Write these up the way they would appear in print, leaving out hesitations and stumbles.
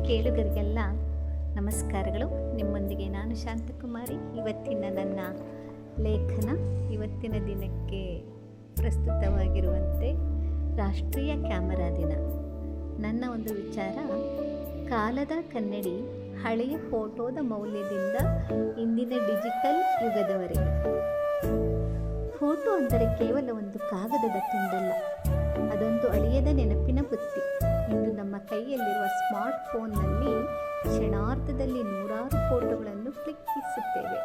ಕೇಳುಗರಿಗೆಲ್ಲ ನಮಸ್ಕಾರಗಳು. ನಿಮ್ಮೊಂದಿಗೆ ನಾನು ಶಾಂತಕುಮಾರಿ. ಇವತ್ತಿನ ನನ್ನ ಲೇಖನ ಇವತ್ತಿನ ದಿನಕ್ಕೆ ಪ್ರಸ್ತುತವಾಗಿರುವಂತೆ ರಾಷ್ಟ್ರೀಯ ಕ್ಯಾಮರಾ ದಿನ. ನನ್ನ ಒಂದು ವಿಚಾರ, ಕಾಲದ ಕನ್ನಡಿ ಹಳೆಯ ಫೋಟೋದ ಮೌಲ್ಯದಿಂದ ಇಂದಿನ ಡಿಜಿಟಲ್ ಯುಗದವರೆಗೆ. ಫೋಟೋ ಅಂದರೆ ಕೇವಲ ಒಂದು ಕಾಗದದ ತುಂಡಲ್ಲ, ಅದೊಂದು ಅಳಿಯದ ನೆನಪಿನ ಬುತ್ತಿ. ಇಂದು ನಮ್ಮ ಕೈಯಲ್ಲಿರುವ ಸ್ಮಾರ್ಟ್ ಫೋನ್ನಲ್ಲಿ ಕ್ಷಣಾರ್ಧದಲ್ಲಿ ನೂರಾರು ಫೋಟೋಗಳನ್ನು ಕ್ಲಿಕ್ಕಿಸುತ್ತೇವೆ.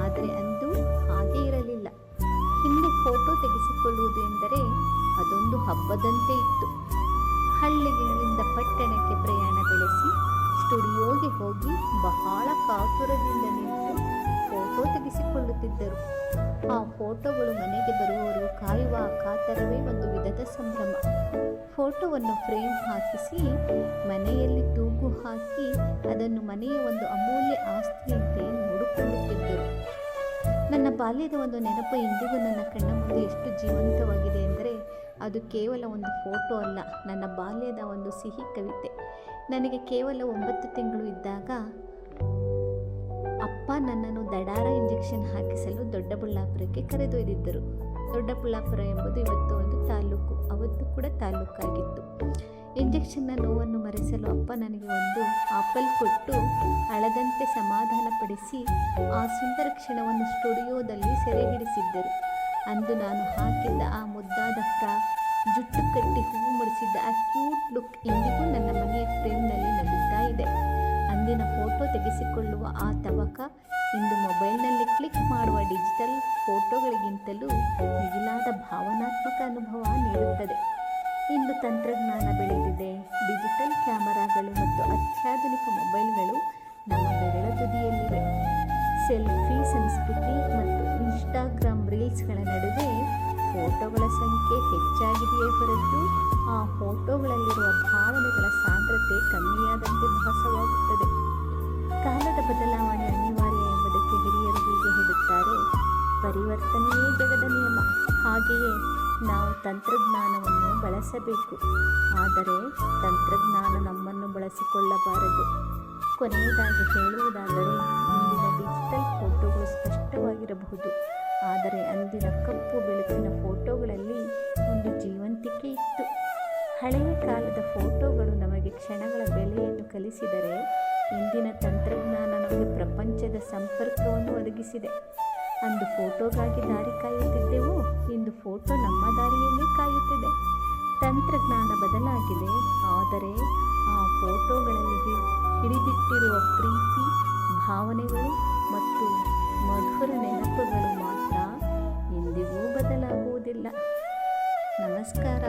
ಆದರೆ ಅಂದು ಹಾಗೆ ಇರಲಿಲ್ಲ. ಹಿಂದೆ ಫೋಟೋ ತೆಗೆಸಿಕೊಳ್ಳುವುದು ಎಂದರೆ ಅದೊಂದು ಹಬ್ಬದಂತೆ ಇತ್ತು. ಹಳ್ಳಿಗಳಿಂದ ಪಟ್ಟಣಕ್ಕೆ ಪ್ರಯಾಣ ಬೆಳೆಸಿ ಸ್ಟುಡಿಯೋಗೆ ಹೋಗಿ ಬಹಳ ಕಾತುರದಿಂದ ನಿಂತು ಫೋಟೋ ತೆಗೆಸಿಕೊಳ್ಳುತ್ತಿದ್ದರು. ಆ ಫೋಟೋಗಳು ಮನೆಗೆ ಬರುವವರು ಕಾಯುವ ಕಾತರವೇ ಒಂದು ವಿಧದ ಸಂಭ್ರಮ. ಫೋಟೋವನ್ನು ಫ್ರೇಮ್ ಹಾಕಿಸಿ ಮನೆಯಲ್ಲಿ ತೂಗು ಹಾಕಿ ಅದನ್ನು ಮನೆಯ ಒಂದು ಅಮೂಲ್ಯ ಆಸ್ತಿಯಂತೆ ನೋಡಿಕೊಳ್ಳುತ್ತಿದ್ದರು. ನನ್ನ ಬಾಲ್ಯದ ಒಂದು ನೆನಪು ಇಂದಿಗೂ ನನ್ನ ಕಣ್ಣ ಮುಂದೆ ಎಷ್ಟು ಜೀವಂತವಾಗಿದೆ ಎಂದರೆ ಅದು ಕೇವಲ ಒಂದು ಫೋಟೋ ಅಲ್ಲ, ನನ್ನ ಬಾಲ್ಯದ ಒಂದು ಸಿಹಿ ಕವಿತೆ. ನನಗೆ ಕೇವಲ 9 ತಿಂಗಳು ಇದ್ದಾಗ ಅಪ್ಪ ನನ್ನನ್ನು ದಡಾರ ಇಂಜೆಕ್ಷನ್ ಹಾಕಿಸಲು ದೊಡ್ಡಬಳ್ಳಾಪುರಕ್ಕೆ ಕರೆದೊಯ್ದಿದ್ದರು. ದೊಡ್ಡಬಳ್ಳಾಪುರ ಎಂಬುದು ಇವತ್ತು ಒಂದು ತಾಲೂಕು, ಅವತ್ತು ಕೂಡ ತಾಲೂಕಾಗಿತ್ತು. ಇಂಜೆಕ್ಷನ್ನ ನೋವನ್ನು ಮರೆಸಲು ಅಪ್ಪ ನನಗೆ ಒಂದು ಆಪಲ್ ಕೊಟ್ಟು ಅಳದಂತೆ ಸಮಾಧಾನಪಡಿಸಿ ಆ ಸುಂದರ ಕ್ಷಣವನ್ನು ಸ್ಟುಡಿಯೋದಲ್ಲಿ ಸೆರೆ ಹಿಡಿಸಿದ್ದರು. ಅಂದು ನಾನು ಹಾಕಿದ್ದ ಆ ಮುದ್ದಾದ ಫ್ರಾಕ್, ಜುಟ್ಟು ಕಟ್ಟಿ ಹೂವು ಮುಡಿಸಿದ್ದ ಆ ಕ್ಯೂಟ್ ಲುಕ್ ಇಂದಿಗೂ ನನ್ನ ಮನೆಯ ಫ್ರೇಮ್ನಲ್ಲಿ ನಗುತ್ತಾ ಇದೆ. ಅಂದಿನ ಫೋಟೋ ತೆಗೆಸಿಕೊಳ್ಳುವ ಆ ತವಕ ಇಂದು ಮೊಬೈಲ್ನಲ್ಲಿ ಕ್ಲಿಕ್ ಮಾಡುವ ಡಿಜಿಟಲ್ ಫೋಟೋಗಳಿಗಿಂತಲೂ ಮಿಗಿಲಾದ ಭಾವನಾತ್ಮಕ ಅನುಭವ ನೀಡುತ್ತದೆ. ಇಂದು ತಂತ್ರಜ್ಞಾನ ಬೆಳೆದಿದೆ. ಡಿಜಿಟಲ್ ಕ್ಯಾಮರಾಗಳು ಮತ್ತು ಅತ್ಯಾಧುನಿಕ ಮೊಬೈಲ್ಗಳು ನಮ್ಮ ಬೆರಳ ತುದಿಯಲ್ಲಿವೆ. ಸೆಲ್ಫಿ ಸಂಸ್ಕೃತಿ ಮತ್ತು ಇನ್ಸ್ಟಾಗ್ರಾಮ್ ರೀಲ್ಸ್ಗಳ ನಡುವೆ ಫೋಟೋಗಳ ಸಂಖ್ಯೆ ಹೆಚ್ಚಾಗಿದೆಯೇ ಹೊರತು ಆ ಫೋಟೋಗಳಲ್ಲಿರುವ ಭಾವನೆಗಳ ಸಾಂದ್ರತೆ ಕಮ್ಮಿಯಾದಂತೆ ಭಾಸವಾಗುತ್ತದೆ. ಕಾಲದ ಬದಲಾವಣೆ ಅನಿವಾರ್ಯ ಎಂಬುದಕ್ಕೆ ಹಿರಿಯರು ಹೀಗೆ ಹೇಳುತ್ತಾರೆ, ಪರಿವರ್ತನೆಯೇ ಜಗದ ನಿಯಮ. ಹಾಗೆಯೇ ನಾವು ತಂತ್ರಜ್ಞಾನವನ್ನು ಬಳಸಬೇಕು, ಆದರೆ ತಂತ್ರಜ್ಞಾನ ನಮ್ಮನ್ನು ಬಳಸಿಕೊಳ್ಳಬಾರದು. ಕೊನೆಯದಾಗಿ ಹೇಳುವುದಾದರೆ, ಇಂದಿನ ಡಿಜಿಟಲ್ ಫೋಟೋಗಳು ಸ್ಪಷ್ಟವಾಗಿರಬಹುದು, ಆದರೆ ಅಂದಿನ ಕಪ್ಪು ಬೆಳಕಿನ ಫೋಟೋಗಳಲ್ಲಿ ಒಂದು ಜೀವಂತಿಕೆ ಇತ್ತು. ಹಳೆಯ ಕಾಲದ ಫೋಟೋಗಳು ನಮಗೆ ಕ್ಷಣಗಳ ಬೆಲೆಯನ್ನು ಕಲಿಸಿದರೆ, ಇಂದಿನ ತಂತ್ರಜ್ಞಾನ ನಮಗೆ ಪ್ರಪಂಚದ ಸಂಪರ್ಕವನ್ನು ಒದಗಿಸಿದೆ. ಅಂದು ಫೋಟೋಗಾಗಿ ದಾರಿ ಕಾಯುತ್ತಿದ್ದೆವು, ಇಂದು ಫೋಟೋ ನಮ್ಮ ದಾರಿಯನ್ನೇ ಕಾಯುತ್ತಿದೆ. ತಂತ್ರಜ್ಞಾನ ಬದಲಾಗಿದೆ, ಆದರೆ ಆ ಫೋಟೋಗಳಲ್ಲಿ ಹಿಡಿದಿಟ್ಟಿರುವ ಪ್ರೀತಿ, ಭಾವನೆಗಳು ಮತ್ತು ಮಧುರ ನೆನಪುಗಳು ಮಾತ್ರ ಎಂದಿಗೂ ಬದಲಾಗುವುದಿಲ್ಲ. ನಮಸ್ಕಾರ.